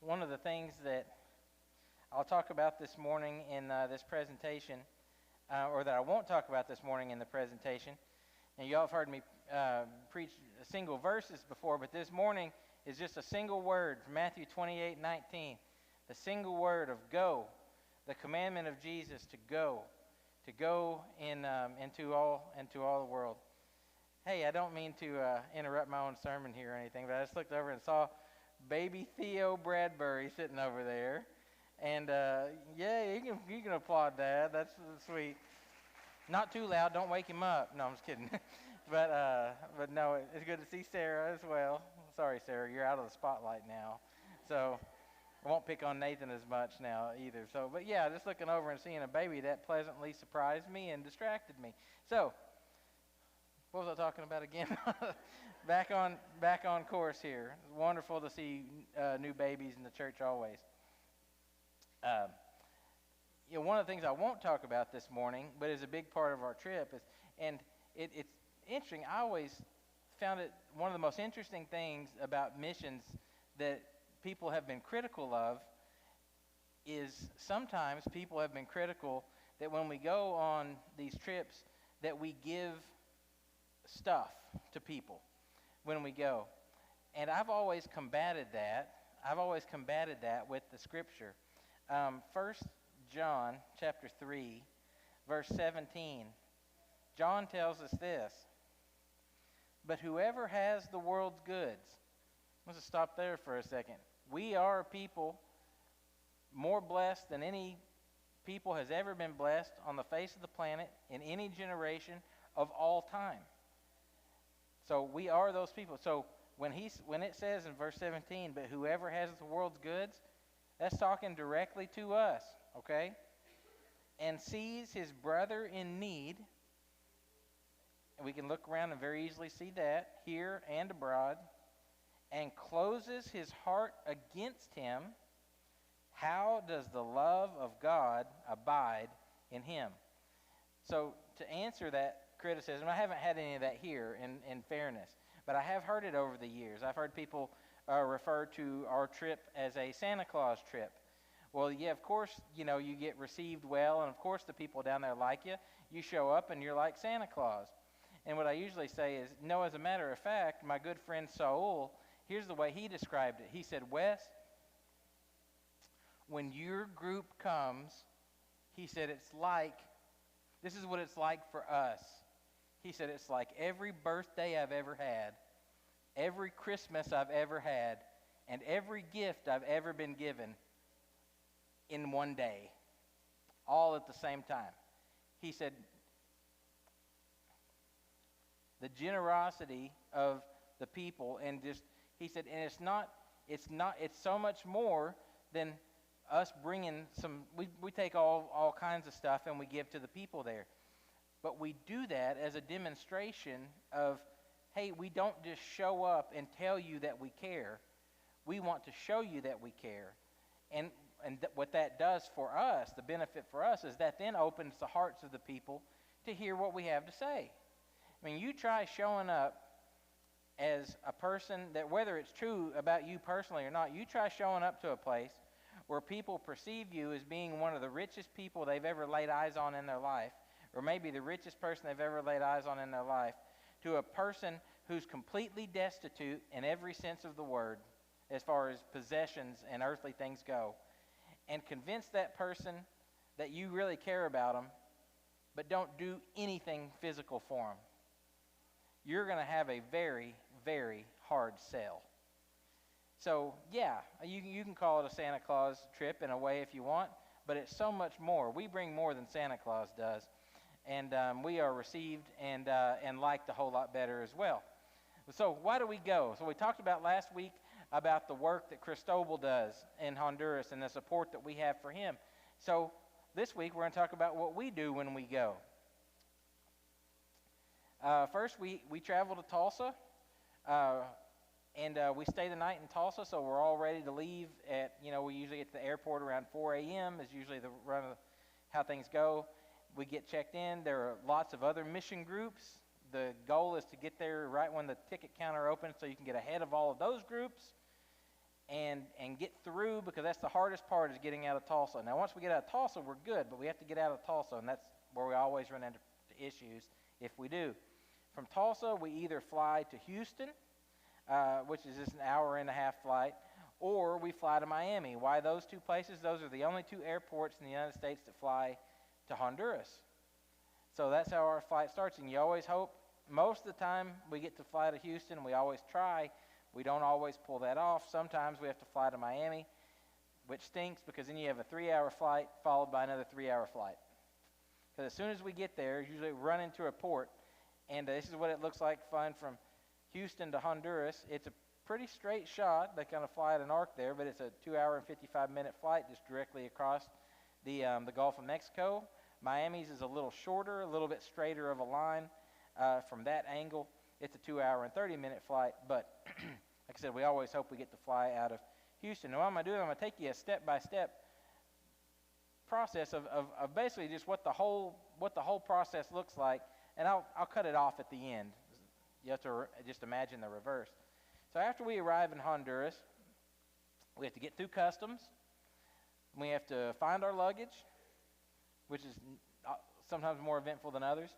one of the things that I'll talk about this morning in this presentation, or that I won't talk about this morning in the presentation, and you all have heard me preach single verses before, but this morning is just a single word from Matthew 28:19. The single word of go, the commandment of Jesus to go into all the world. Hey, I don't mean to interrupt my own sermon here or anything, but I just looked over and saw baby Theo Bradbury sitting over there. And yeah, you can applaud Dad. That's sweet. Not too loud. Don't wake him up. No, I'm just kidding. but no, it's good to see Sarah as well. Sorry, Sarah, you're out of the spotlight now. So I won't pick on Nathan as much now either. So, but yeah, just looking over and seeing a baby, that pleasantly surprised me and distracted me. So, what was I talking about again? back on course here. It's wonderful to see new babies in the church always. One of the things I won't talk about this morning, but is a big part of our trip, it's interesting. I always found it one of the most interesting things about missions that people have been critical of is sometimes people have been critical that when we go on these trips that we give stuff to people when we go. And I've always combated that. With the scripture. 1 John chapter 3, verse 17. John tells us this. But whoever has the world's goods. Let's just stop there for a second. We are people more blessed than any people has ever been blessed on the face of the planet in any generation of all time. So we are those people. So when it says in verse 17, but whoever has the world's goods, that's talking directly to us, okay? And sees his brother in need, and we can look around and very easily see that here and abroad, and closes his heart against him, how does the love of God abide in him? So to answer that criticism, I haven't had any of that here in fairness, but I have heard it over the years. I've heard people refer to our trip as a Santa Claus trip. Well, yeah, of course, you get received well, and of course the people down there like you. You show up and you're like Santa Claus. And what I usually say is, no, as a matter of fact, my good friend Saul, here's the way he described it. He said, Wes, when your group comes, he said, this is what it's like for us. He said, it's like every birthday I've ever had, every Christmas I've ever had, and every gift I've ever been given in one day, all at the same time. He said, the generosity of the people, and he said, and it's so much more than us bringing some. We take all kinds of stuff and we give to the people there, but we do that as a demonstration of, hey, we don't just show up and tell you that we care. We want to show you that we care, and what that does for us, the benefit for us, is that then opens the hearts of the people to hear what we have to say. I mean, you try showing up as a person that, whether it's true about you personally or not, you try showing up to a place where people perceive you as being one of the richest people they've ever laid eyes on in their life, or maybe the richest person they've ever laid eyes on in their life, to a person who's completely destitute in every sense of the word as far as possessions and earthly things go, and convince that person that you really care about them, but don't do anything physical for them. You're going to have a very, very hard sell. So, yeah, you can call it a Santa Claus trip in a way if you want, but it's so much more. We bring more than Santa Claus does, and we are received and liked a whole lot better as well. So why do we go? So we talked about last week about the work that Cristobal does in Honduras and the support that we have for him. So this week we're going to talk about what we do when we go. First, we travel to Tulsa, and we stay the night in Tulsa, so we're all ready to leave at, we usually get to the airport around 4 a.m. is usually the run of how things go. We get checked in. There are lots of other mission groups. The goal is to get there right when the ticket counter opens so you can get ahead of all of those groups. and get through, because that's the hardest part, is getting out of Tulsa. Now, once we get out of Tulsa, we're good, but we have to get out of Tulsa, and that's where we always run into issues if we do. From Tulsa, we either fly to Houston, which is just an hour-and-a-half flight, or we fly to Miami. Why those two places? Those are the only two airports in the United States that fly to Honduras. So that's how our flight starts, and you always hope. Most of the time we get to fly to Houston. We always try. We don't always pull that off. Sometimes we have to fly to Miami, which stinks, because then you have a 3-hour flight followed by another 3-hour flight. Because as soon as we get there, usually run into a port, and this is what it looks like flying from Houston to Honduras. It's a pretty straight shot. They kind of fly at an arc there, but it's a 2-hour and 55-minute flight just directly across the Gulf of Mexico. Miami's is a little shorter, a little bit straighter of a line. From that angle, it's a 2-hour and 30-minute flight, but like I said, we always hope we get to fly out of Houston. Now, what I'm going to do is I'm going to take you a step-by-step process of basically just what the whole process looks like, and I'll cut it off at the end. You have to just imagine the reverse. So after we arrive in Honduras, we have to get through customs. We have to find our luggage, which is sometimes more eventful than others.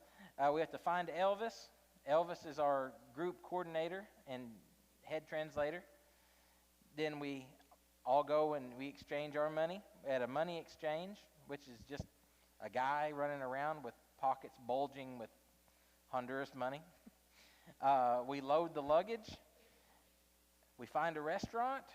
We have to find Elvis. Elvis is our group coordinator and head translator. Then we all go and we exchange our money at a money exchange, which is just a guy running around with pockets bulging with Honduras money. We load the luggage. We find a restaurant,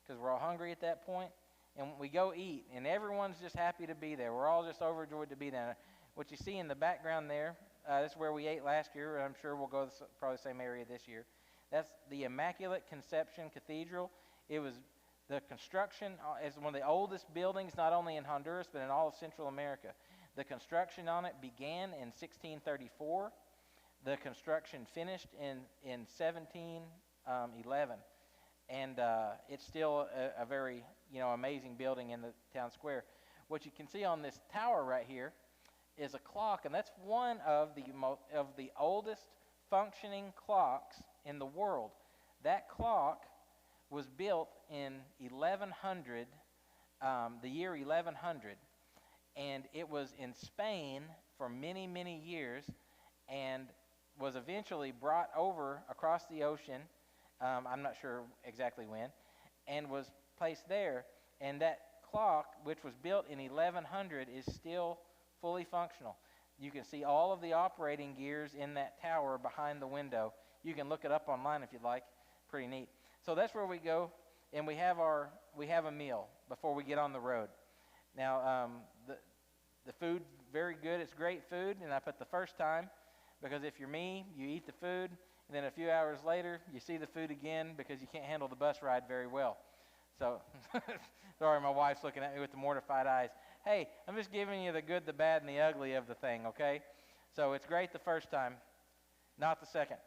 because we're all hungry at that point, and we go eat, and everyone's just happy to be there. We're all just overjoyed to be there. What you see in the background there, that's where we ate last year, and I'm sure we'll go to probably the same area this year. That's the Immaculate Conception Cathedral. It was the construction, is one of the oldest buildings, not only in Honduras, but in all of Central America. The construction on it began in 1634. The construction finished in 1711. And it's still a very, amazing building in the town square. What you can see on this tower right here is a clock, and that's one of the oldest functioning clocks in the world. That clock was built in 1100, the year 1100, and it was in Spain for many, many years, and was eventually brought over across the ocean. I'm not sure exactly when, and was placed there. And that clock, which was built in 1100, is still fully functional. You can see all of the operating gears in that tower behind the window. You can look it up online if you'd like. Pretty neat. So that's where we go, and we have a meal before we get on the road. Now, the food, very good. It's great food, and I put the first time, because if you're me, you eat the food, and then a few hours later, you see the food again because you can't handle the bus ride very well. So, sorry, my wife's looking at me with the mortified eyes. Hey, I'm just giving you the good, the bad, and the ugly of the thing, okay? So it's great the first time, not the second.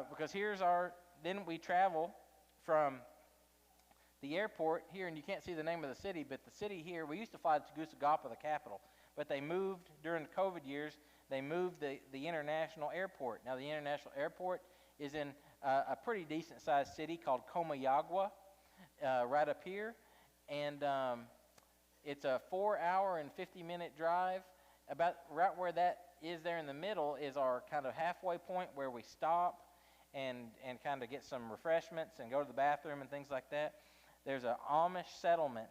Because then we travel from the airport here, and you can't see the name of the city, but the city here, we used to fly to Tegucigalpa, the capital, but they moved during the COVID years. They moved the international airport. Now, the international airport is in a pretty decent-sized city called Comayagua, right up here. And it's a 4-hour and 50-minute drive. About right where that is there in the middle is our kind of halfway point where we stop and kind of get some refreshments and go to the bathroom and things like that. There's an Amish settlement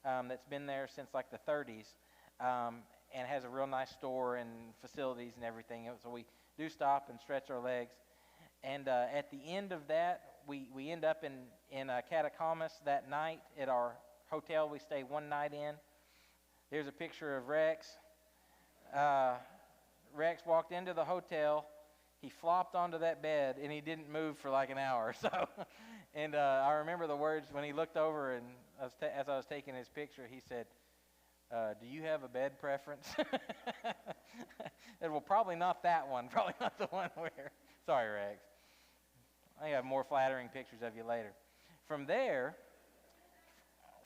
that's been there since like the 30s. And has a real nice store and facilities and everything. So we do stop and stretch our legs. And at the end of that, we end up in Catacamas that night at our hotel we stay one night in. Here's a picture of Rex. Rex walked into the hotel. He flopped onto that bed, and he didn't move for like an hour. So, and I remember the words when he looked over, and as I was taking his picture, he said, do you have a bed preference? Well, probably not that one. Probably not the one where... Sorry, Rex. I have more flattering pictures of you later. From there,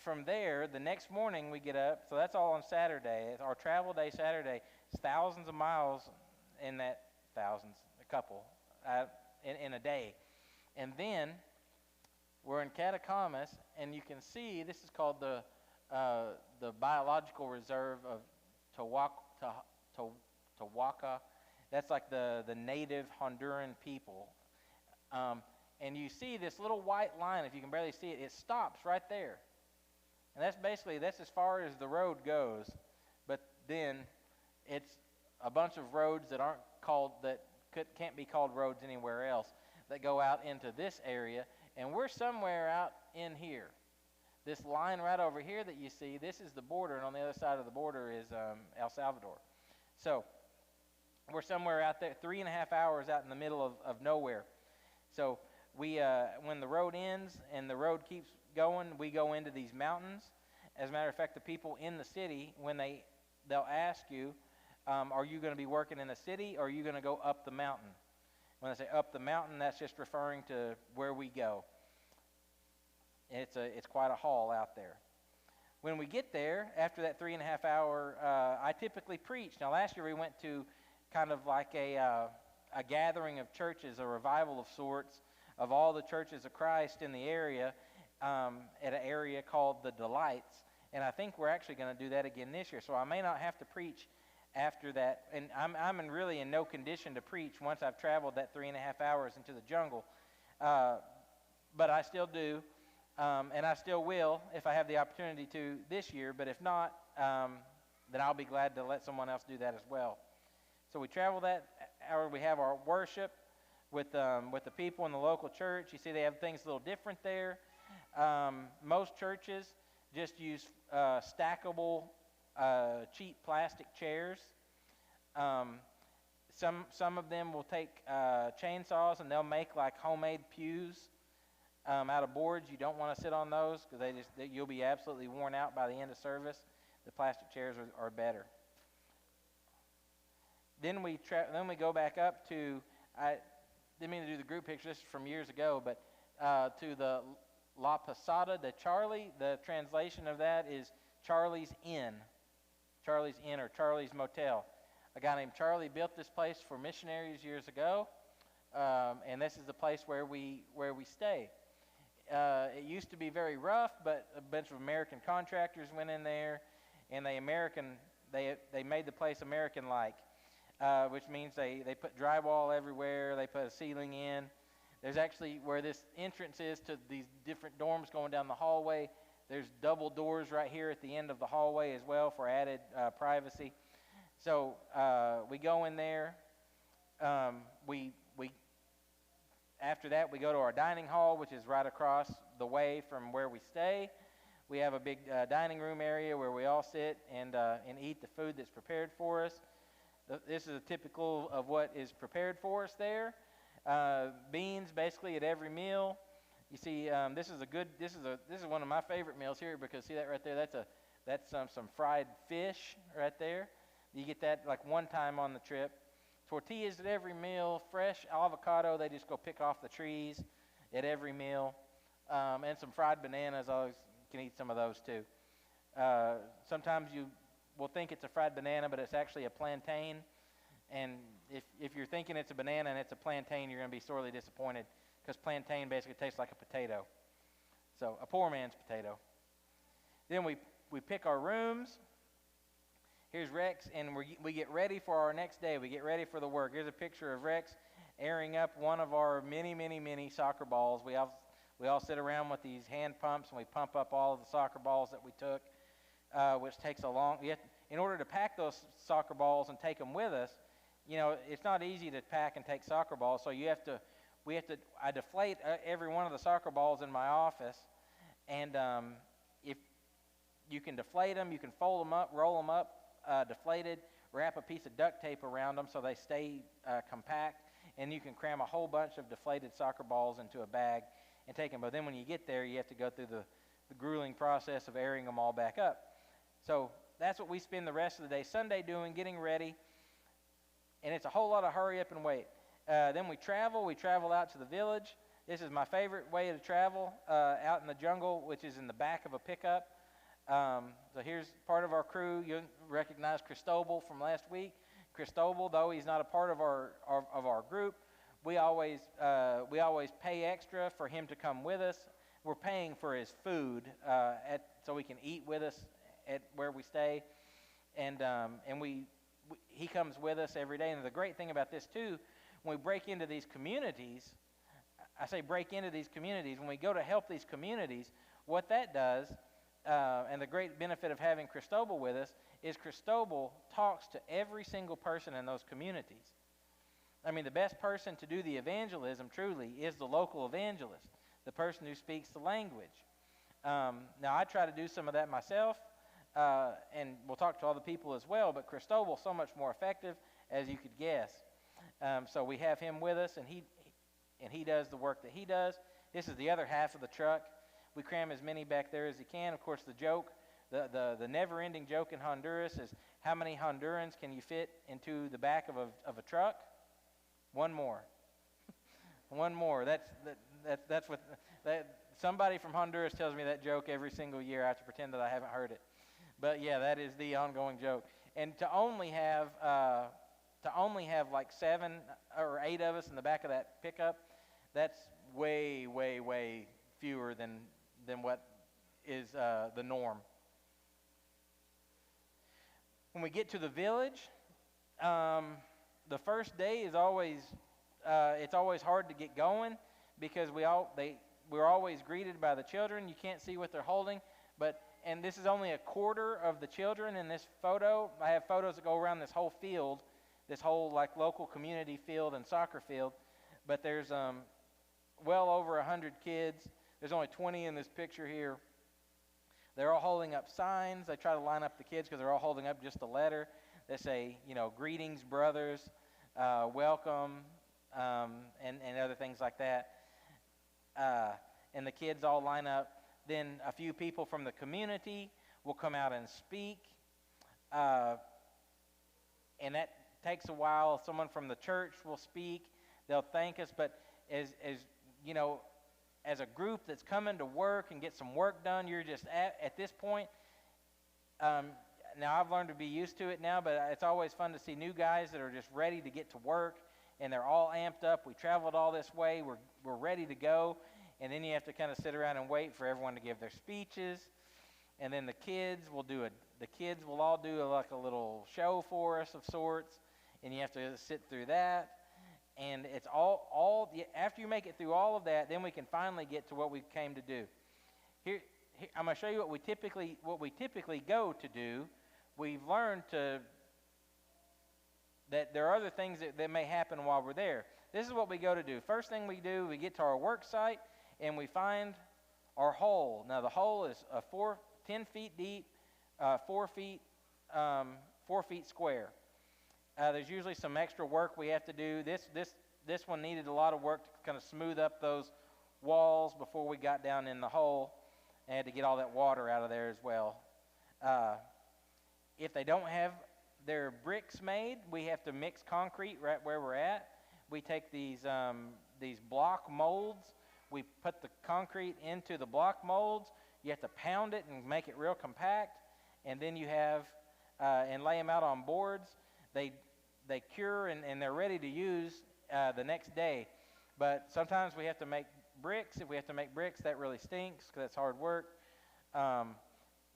the next morning we get up. So that's all on Saturday. It's our travel day Saturday. It's thousands of miles in that... Thousands, a couple, in a day. And then We're in Catacamas, and you can see this is called the biological reserve of Tawaka. That's like the native Honduran people. And you see this little white line, if you can barely see it, it stops right there. And that's as far as the road goes. But then it's a bunch of roads that can't be called roads anywhere else, that go out into this area. And we're somewhere out in here. This line right over here that you see, this is the border, and on the other side of the border is El Salvador. So we're somewhere out there, 3.5 hours out in the middle of nowhere. So when the road ends and the road keeps going, we go into these mountains. As a matter of fact, the people in the city, when they'll ask you, are you going to be working in the city, or are you going to go up the mountain? When I say up the mountain, that's just referring to where we go. It's quite a haul out there. When we get there, after that 3.5 hour, I typically preach. Now, last year we went to kind of like a gathering of churches, a revival of sorts, of all the churches of Christ in the area, at an area called the Delights. And I think we're actually going to do that again this year. So I may not have to preach after that. And I'm really in no condition to preach once I've traveled that 3.5 hours into the jungle. But I still do. And I still will if I have the opportunity to this year. But if not, then I'll be glad to let someone else do that as well. So we travel that hour. We have our worship with the people in the local church. You see they have things a little different there. Most churches just use stackable, cheap plastic chairs. Some of them will take chainsaws, and they'll make like homemade pews out of boards. You don't want to sit on those because you'll be absolutely worn out by the end of service. The plastic chairs are better. Then we go back up to, I didn't mean to do the group picture, this is from years ago, but to the La Posada de Charlie. The translation of that is Charlie's Inn. Charlie's Inn, or Charlie's Motel. A guy named Charlie built this place for missionaries years ago, and this is the place where we stay. It used to be very rough, but a bunch of American contractors went in there, and they made the place American-like, which means they put drywall everywhere. They put a ceiling in. There's actually, where this entrance is to these different dorms going down the hallway, there's double doors right here at the end of the hallway as well for added privacy. So we go in there. After that, we go to our dining hall, which is right across the way from where we stay. We have a big dining room area where we all sit and eat the food that's prepared for us. This is a typical of what is prepared for us there. Beans basically at every meal. You see, this is one of my favorite meals here, because see that right there? That's some fried fish right there. You get that like one time on the trip. Tortillas at every meal, fresh avocado they just go pick off the trees at every meal, and some fried bananas. I always can eat some of those too. Sometimes you will think it's a fried banana, but it's actually a plantain. And if you're thinking it's a banana and it's a plantain, you're going to be sorely disappointed, because plantain basically tastes like a potato. So a poor man's potato. Then we pick our rooms. Here's Rex, and we get ready for our next day. We get ready for the work. Here's a picture of Rex airing up one of our many, many, many soccer balls. We all sit around with these hand pumps, and we pump up all of the soccer balls that we took, which takes a long. In order to pack those soccer balls and take them with us, it's not easy to pack and take soccer balls. So I deflate every one of the soccer balls in my office, and if you can deflate them, you can fold them up, roll them up, deflated, wrap a piece of duct tape around them so they stay compact, and you can cram a whole bunch of deflated soccer balls into a bag and take them. But then when you get there, you have to go through the grueling process of airing them all back up. So that's what we spend the rest of the day Sunday doing, getting ready, and it's a whole lot of hurry up and wait. Then we travel out to the village. This is my favorite way to travel, out in the jungle, which is in the back of a pickup. So here's part of our crew. You recognize Cristobal from last week. Cristobal, though he's not a part of our group, we always pay extra for him to come with us. we're paying for his food so he can eat with us at where we stay, and he comes with us every day. And the great thing about this too, when we break into these communities, I say break into these communities, when we go to help these communities, what that does, and the great benefit of having Cristobal with us, is Cristobal talks to every single person in those communities. I mean, the best person to do the evangelism truly is the local evangelist, the person who speaks the language. Now, I try to do some of that myself, and we'll talk to other people as well, but Cristobal's so much more effective, as you could guess. So we have him with us, and he does the work that he does. This is the other half of the truck. We cram as many back there as he can. Of course, the joke, the never-ending joke in Honduras is, how many Hondurans can you fit into the back of a truck? One more. One more. That's what somebody from Honduras tells me that joke every single year. I have to pretend that I haven't heard it. But yeah, that is the ongoing joke. And to only have like 7 or 8 of us in the back of that pickup, that's way, way, way fewer than what is the norm. When we get to the village, the first day is always it's always hard to get going, because we're always greeted by the children. You can't see what they're holding, and this is only a quarter of the children in this photo. I have photos that go around this whole field, this whole like local community field and soccer field, but there's well over 100 kids. There's only 20 in this picture here. They're all holding up signs. They try to line up the kids because they're all holding up just a letter. They say, greetings, brothers, welcome, and other things like that. And the kids all line up. Then a few people from the community will come out and speak. And that takes a while. Someone from the church will speak. They'll thank us. But as a group that's coming to work and get some work done, you're just at this point. Now, I've learned to be used to it now, but it's always fun to see new guys that are just ready to get to work, and they're all amped up. We traveled all this way. We're ready to go. And then you have to kind of sit around and wait for everyone to give their speeches. And then the kids will all do like a little show for us of sorts, and you have to sit through that. And it's all after you make it through all of that, then we can finally get to what we came to do. Here I'm going to show you what we typically go to do. We've learned that there are other things that may happen while we're there. This is what we go to do. First thing we do, we get to our work site and we find our hole. Now the hole is 10 feet deep, 4 feet square. There's usually some extra work we have to do. This one needed a lot of work to kind of smooth up those walls before we got down in the hole. I had to get all that water out of there as well. If they don't have their bricks made, we have to mix concrete right where we're at. We take these block molds. We put the concrete into the block molds. You have to pound it and make it real compact. And then you have, and lay them out on boards. They cure and they're ready to use the next day. But sometimes we have to make bricks. If we have to make bricks, that really stinks because that's hard work.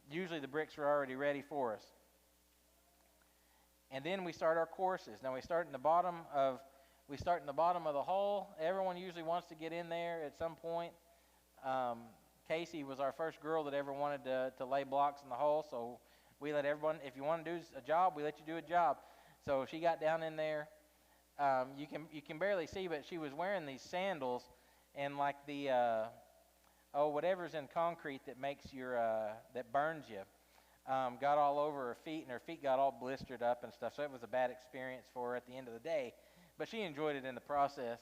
Usually the bricks are already ready for us. And then we start our courses. Now we start in the bottom of the hole. Everyone usually wants to get in there at some point. Casey was our first girl that ever wanted to lay blocks in the hole, so we let everyone, if you want to do a job, we let you do a job. So she got down in there. You can barely see, but she was wearing these sandals, and like the whatever's in concrete that makes that burns you, got all over her feet, and her feet got all blistered up and stuff. So it was a bad experience for her at the end of the day, but she enjoyed it in the process.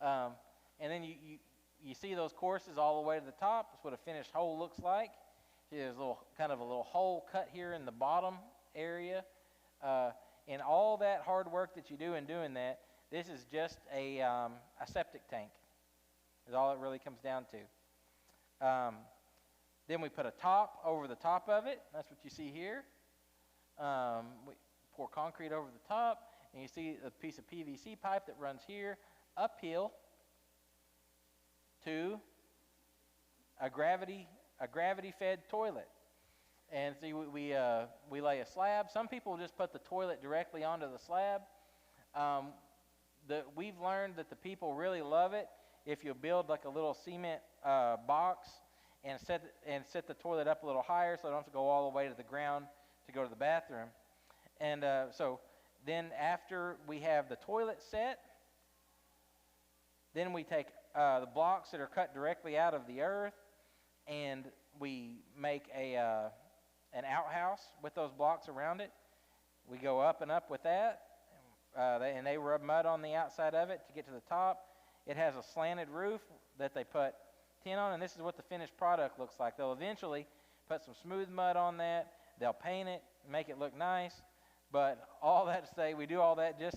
And then you see those courses all the way to the top. That's what a finished hole looks like. See, there's a little hole cut here in the bottom area. And all that hard work that you do in doing that, this is just a septic tank, is all it really comes down to. Then we put a top over the top of it. That's what you see here. We pour concrete over the top, and you see a piece of PVC pipe that runs here uphill to a gravity fed toilet. And see, we lay a slab. Some people just put the toilet directly onto the slab. We've learned that the people really love it if you build like a little cement box and set the toilet up a little higher, so I don't have to go all the way to the ground to go to the bathroom. And so then after we have the toilet set, then we take the blocks that are cut directly out of the earth, and we make an outhouse with those blocks around it. We go up and up with that, and they rub mud on the outside of it to get to the top. It has a slanted roof that they put tin on, and this is what the finished product looks like. They'll eventually put some smooth mud on that. They'll paint it, make it look nice. But all that to say, we do all that just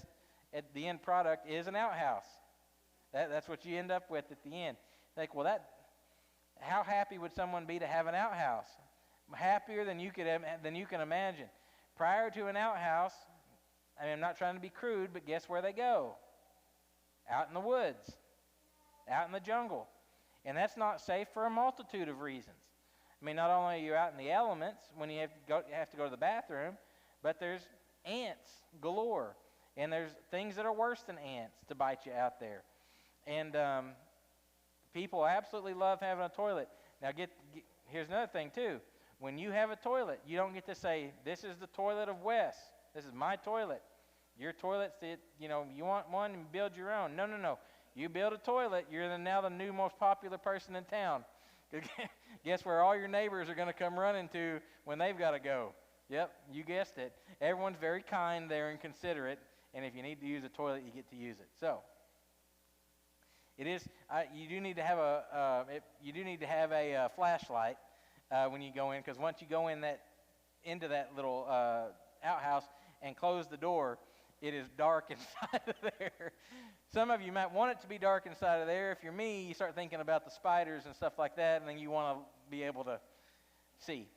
at the end product is an outhouse. That's what you end up with at the end. Like, well, how happy would someone be to have an outhouse? Happier than you can imagine. Prior to an outhouse, I mean, I'm not trying to be crude, but guess where they go? Out in the woods, out in the jungle. And that's not safe for a multitude of reasons. I mean, not only are you out in the elements when you have to go to the bathroom, but there's ants galore. And there's things that are worse than ants to bite you out there. And people absolutely love having a toilet. Now, here's another thing, too. When you have a toilet, you don't get to say, this is the toilet of Wes. This is my toilet. Your toilet's you want one and build your own. No, no, no. You build a toilet, you're now the new most popular person in town. Guess where all your neighbors are going to come running to when they've got to go? Yep, you guessed it. Everyone's very kind there and considerate, and if you need to use a toilet, you get to use it. So, it is. You do need to have a flashlight when you go in, because once you go into that little outhouse and close the door, it is dark inside of there. Some of you might want it to be dark inside of there. If you're me, you start thinking about the spiders and stuff like that, and then you want to be able to see.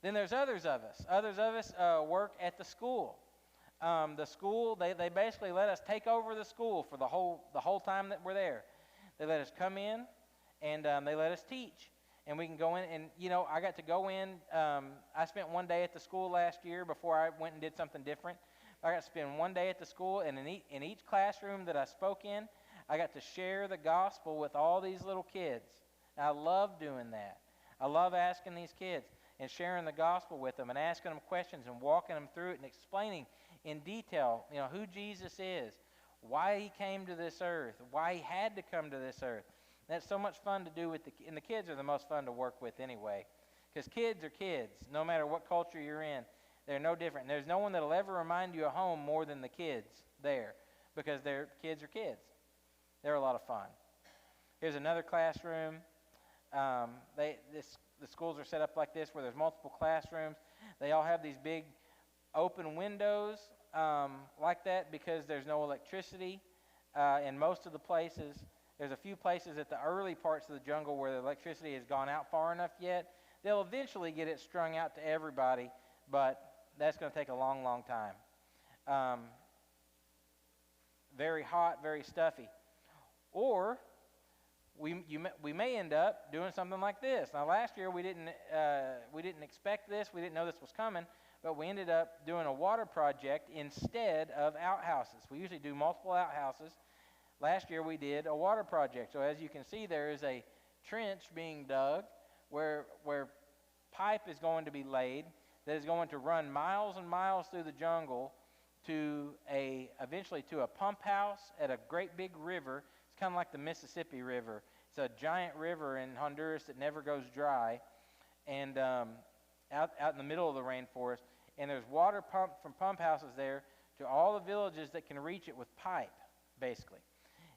Then there's others of us. Others of us work at the school. The school, they basically let us take over the school for the whole time that we're there. They let us come in, and they let us teach. And we can go in, and, I got to go in. I spent one day at the school last year before I went and did something different. I got to spend one day at the school, and in each classroom that I spoke in, I got to share the gospel with all these little kids. And I love doing that. I love asking these kids and sharing the gospel with them and asking them questions and walking them through it and explaining in detail, who Jesus is, why he came to this earth, why he had to come to this earth. And that's so much fun to do and the kids are the most fun to work with anyway, because kids are kids, no matter what culture you're in. They're no different. There's no one that'll ever remind you of home more than the kids there, because kids are kids. They're a lot of fun. Here's another classroom. The schools are set up like this, where there's multiple classrooms. They all have these big open windows like that, because there's no electricity in most of the places. There's a few places at the early parts of the jungle where the electricity has gone out far enough yet. They'll eventually get it strung out to everybody, but that's going to take a long, long time. Very hot, very stuffy. Or we may end up doing something like this. Now, last year we didn't expect this. We didn't know this was coming, but we ended up doing a water project instead of outhouses. We usually do multiple outhouses. Last year we did a water project. So as you can see, there is a trench being dug where pipe is going to be laid that is going to run miles and miles through the jungle to eventually to a pump house at a great big river. It's kind of like the Mississippi River. It's a giant river in Honduras that never goes dry, and out in the middle of the rainforest. And there's water pumped from pump houses there to all the villages that can reach it with pipe, basically.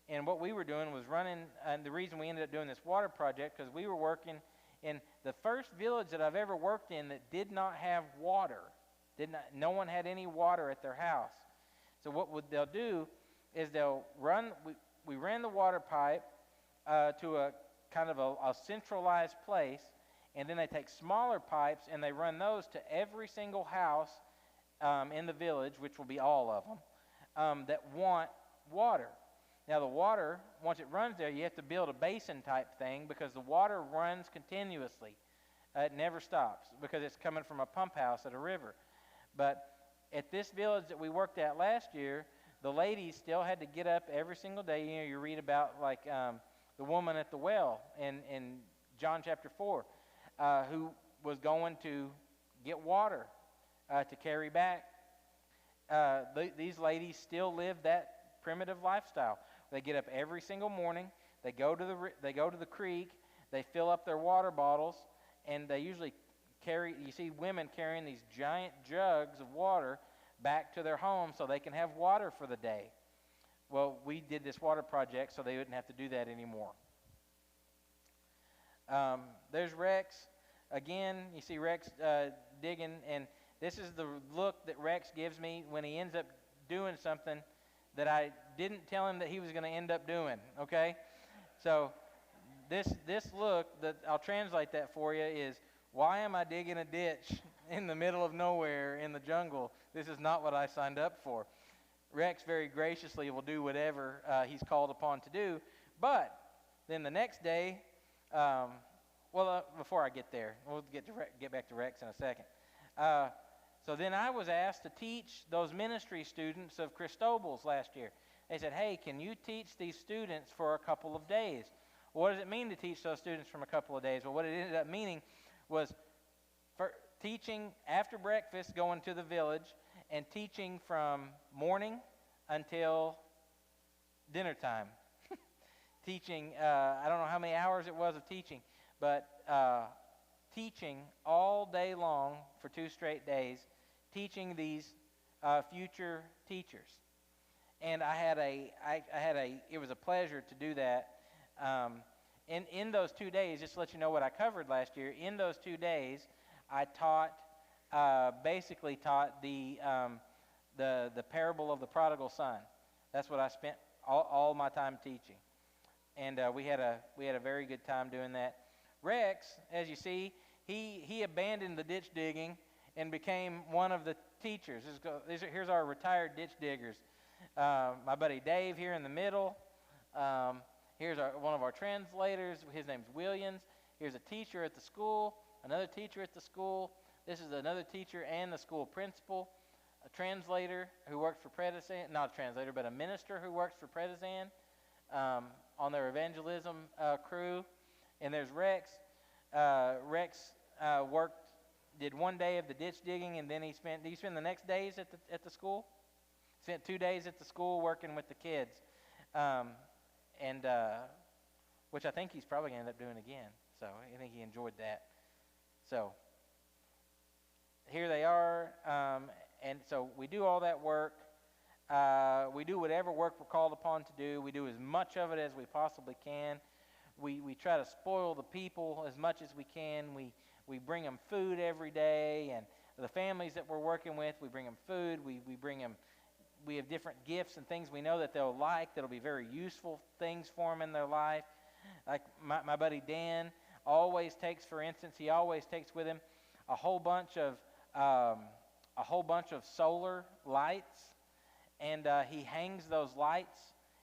And what we were doing was running, and the reason we ended up doing this water project, because we were working in the first village that I've ever worked in that did not have water. No one had any water at their house. So what they'll do is we ran the water pipe to a kind of a centralized place, and then they take smaller pipes and they run those to every single house in the village, which will be all of them, that want water. Now the water, once it runs there, you have to build a basin type thing because the water runs continuously. It never stops because it's coming from a pump house at a river. But at this village that we worked at last year, the ladies still had to get up every single day. You know, you read about like the woman at the well in John chapter 4 who was going to get water to carry back. These ladies still live that primitive lifestyle. They get up every single morning. They go to the creek. They fill up their water bottles, and they usually carry. You see women carrying these giant jugs of water back to their home so they can have water for the day. Well, we did this water project so they wouldn't have to do that anymore. There's Rex. Again, you see Rex digging, and this is the look that Rex gives me when he ends up doing something that I didn't tell him that he was going to end up doing, okay? So this look, that I'll translate that for you, is, why am I digging a ditch in the middle of nowhere in the jungle? This is not what I signed up for. Rex very graciously will do whatever he's called upon to do, but then the next day, before I get there, we'll get back to Rex in a second. So then I was asked to teach those ministry students of Cristobal's last year. They said, hey, can you teach these students for a couple of days? Well, what does it mean to teach those students from a couple of days? Well, what it ended up meaning was for teaching after breakfast, going to the village, and teaching from morning until dinner time. Teaching, I don't know how many hours it was of teaching, but teaching all day long for 2 straight days, teaching these future teachers. And it was a pleasure to do that. In those 2 days, just to let you know what I covered last year, in those 2 days, I basically taught the parable of the prodigal son. That's what I spent all my time teaching. And we had a very good time doing that. Rex, as you see, he abandoned the ditch digging and became one of the teachers. Here's our retired ditch diggers. My buddy Dave here in the middle. Here's one of our translators. His name's Williams. Here's a teacher at the school, another teacher at the school. This is another teacher and the school principal, a translator who works for Predizan, not a translator, but a minister who works for Predizan on their evangelism crew. And there's Rex. Rex did 1 day of the ditch digging, and then did he spend the next days at the school? Spent 2 days at the school working with the kids, which I think he's probably going to end up doing again. So I think he enjoyed that. So here they are, and so we do all that work. We do whatever work we're called upon to do. We do as much of it as we possibly can. We try to spoil the people as much as we can. We bring them food every day, and the families that we're working with, we bring them food. We bring them. We have different gifts and things we know that they'll like, that'll be very useful things for them in their life. Like my buddy Dan always takes, for instance, he always takes with him a whole bunch of solar lights, and he hangs those lights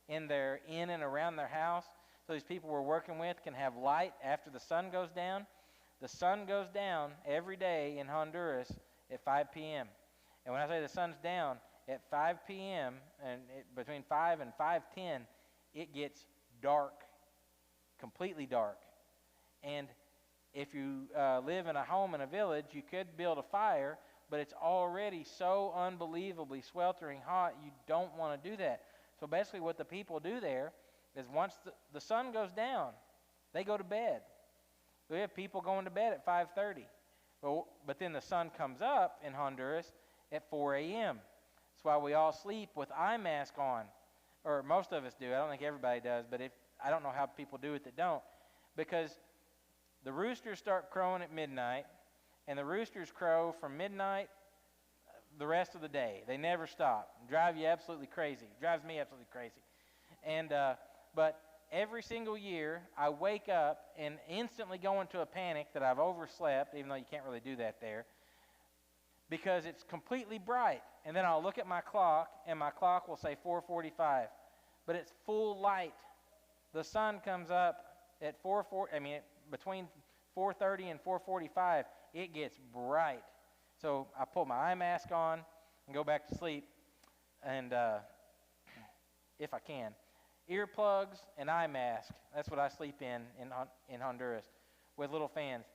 in and around their house, so these people we're working with can have light after the sun goes down. The sun goes down every day in Honduras at 5 p.m. And when I say the sun's down, at 5 p.m., and between 5 and 5:10, it gets dark, completely dark. And if you live in a home in a village, you could build a fire, but it's already so unbelievably sweltering hot, you don't want to do that. So basically what the people do there is once the sun goes down, they go to bed. We have people going to bed at 5:30. But then the sun comes up in Honduras at 4 a.m. That's why we all sleep with eye mask on, or most of us do. I don't think everybody does, but I don't know how people do it that don't, because the roosters start crowing at midnight, and the roosters crow from midnight the rest of the day. They never stop. Drive you absolutely crazy. Drives me absolutely crazy. And but every single year, I wake up and instantly go into a panic that I've overslept, even though you can't really do that there, because it's completely bright. And then I'll look at my clock, and my clock will say 4:45. but it's full light. The sun comes up at between 4:30 and 4:45. It gets bright. So I put my eye mask on and go back to sleep, and if I can, earplugs and eye mask. That's what I sleep in Honduras, with little fans.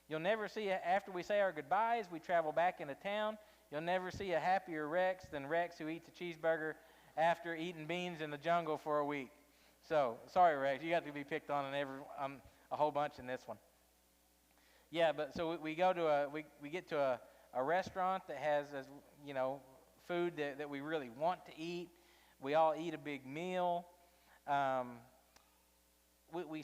You'll never see, after we say our goodbyes, we travel back into town. You'll never see a happier Rex than Rex who eats a cheeseburger after eating beans in the jungle for a week. So, sorry, Rex, you got to be picked on a whole bunch in this one. Yeah, but so we go to we get to a restaurant that has, food that we really want to eat. We all eat a big meal. We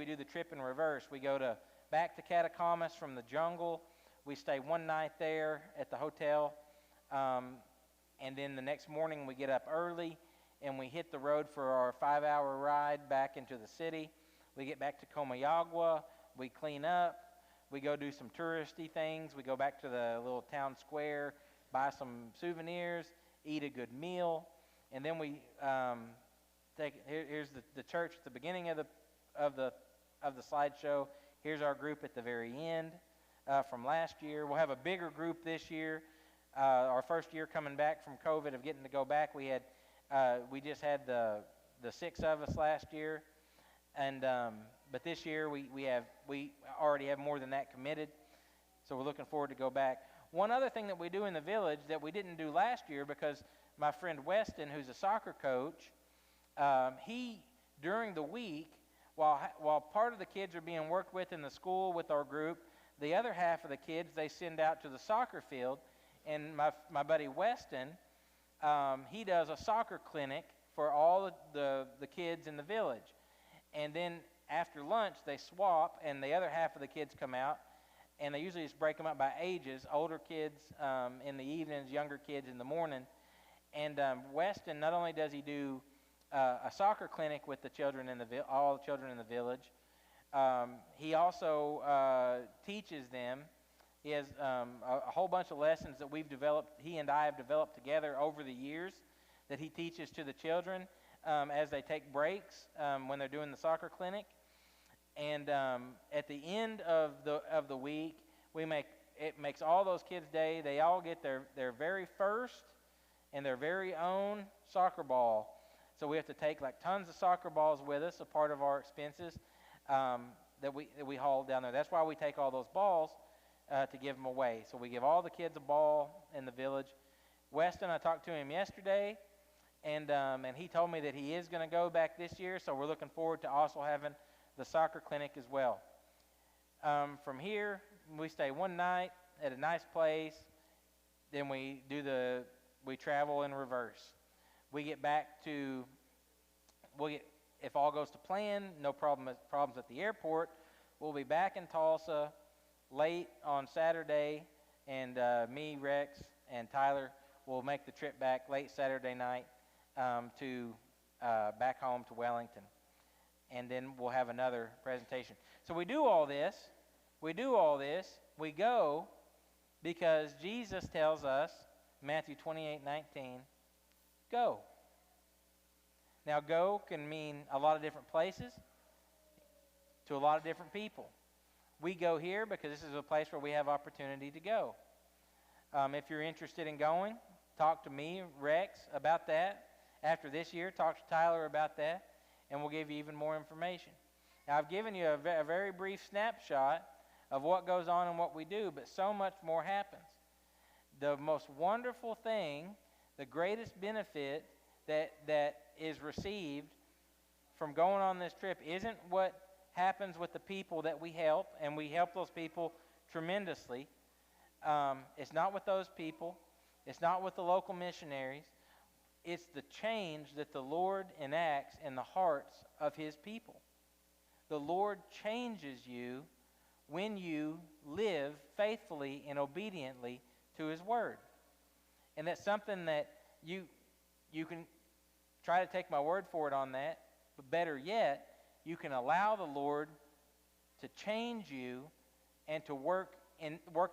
do the trip in reverse. We go back to Catacamas from the jungle. We stay one night there at the hotel, and then the next morning we get up early and we hit the road for our 5-hour ride back into the city. We get back to Comayagua. We clean up. We go do some touristy things. We go back to the little town square, buy some souvenirs, eat a good meal, and then we here's the church at the beginning of the slideshow. Here's our group at the very end from last year. We'll have a bigger group this year. Our first year coming back from COVID of getting to go back, we just had the 6 of us last year, and but this year we already have more than that committed, so we're looking forward to go back. One other thing that we do in the village that we didn't do last year, because my friend Weston, who's a soccer coach, he, during the week, while part of the kids are being worked with in the school with our group, the other half of the kids they send out to the soccer field. And my buddy Weston, he does a soccer clinic for all the kids in the village. And then after lunch, they swap, and the other half of the kids come out, and they usually just break them up by ages, older kids in the evenings, younger kids in the morning. And Weston, not only does he do a soccer clinic with the children all the children in the village, he also teaches them. He has a whole bunch of lessons that he and I have developed together over the years, that he teaches to the children as they take breaks when they're doing the soccer clinic. And at the end of the week, it makes all those kids' day. They all get their very first and their very own soccer ball. So we have to take like tons of soccer balls with us, a part of our expenses that we haul down there. That's why we take all those balls to give them away. So we give all the kids a ball in the village. Weston, I talked to him yesterday, and he told me that he is going to go back this year. So we're looking forward to also having the soccer clinic as well. From here, we stay one night at a nice place. Then we travel in reverse. We get back to, if all goes to plan, no problems at the airport, we'll be back in Tulsa late on Saturday, and me, Rex, and Tyler will make the trip back late Saturday night to back home to Wellington. And then we'll have another presentation. So we do all this. We go because Jesus tells us, Matthew 28:19, go. Now, go can mean a lot of different places to a lot of different people. We go here because this is a place where we have opportunity to go. If you're interested in going, talk to me, Rex, about that. After this year, talk to Tyler about that, and we'll give you even more information. Now, I've given you a very brief snapshot of what goes on and what we do, but so much more happens. The most wonderful thing, the greatest benefit that is received from going on this trip isn't what happens with the people that we help, and we help those people tremendously. It's not with those people. It's not with the local missionaries. It's the change that the Lord enacts in the hearts of His people. The Lord changes you when you live faithfully and obediently to His Word. And that's something that you can try to take my word for it on that, but better yet, you can allow the Lord to change you and to work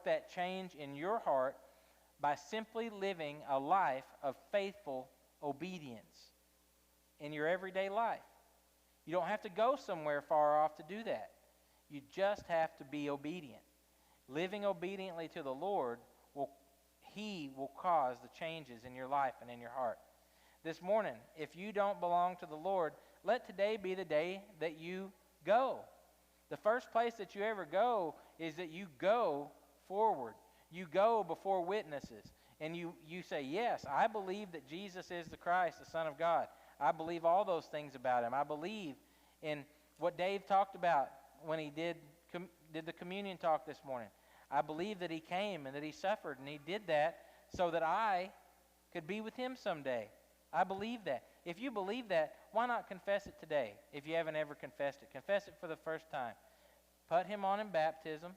that change in your heart by simply living a life of faithful obedience in your everyday life. You don't have to go somewhere far off to do that. You just have to be obedient. Living obediently to the Lord, He will cause the changes in your life and in your heart. This morning, if you don't belong to the Lord, let today be the day that you go. The first place that you ever go is that you go forward. You go before witnesses. And you say, yes, I believe that Jesus is the Christ, the Son of God. I believe all those things about Him. I believe in what Dave talked about when he did the communion talk this morning. I believe that He came and that He suffered, and He did that so that I could be with Him someday. I believe that. If you believe that, why not confess it today if you haven't ever confessed it? Confess it for the first time. Put Him on in baptism.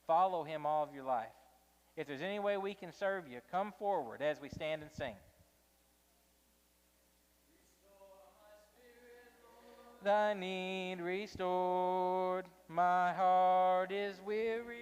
Follow Him all of your life. If there's any way we can serve you, come forward as we stand and sing. Thy need restored, my heart is weary.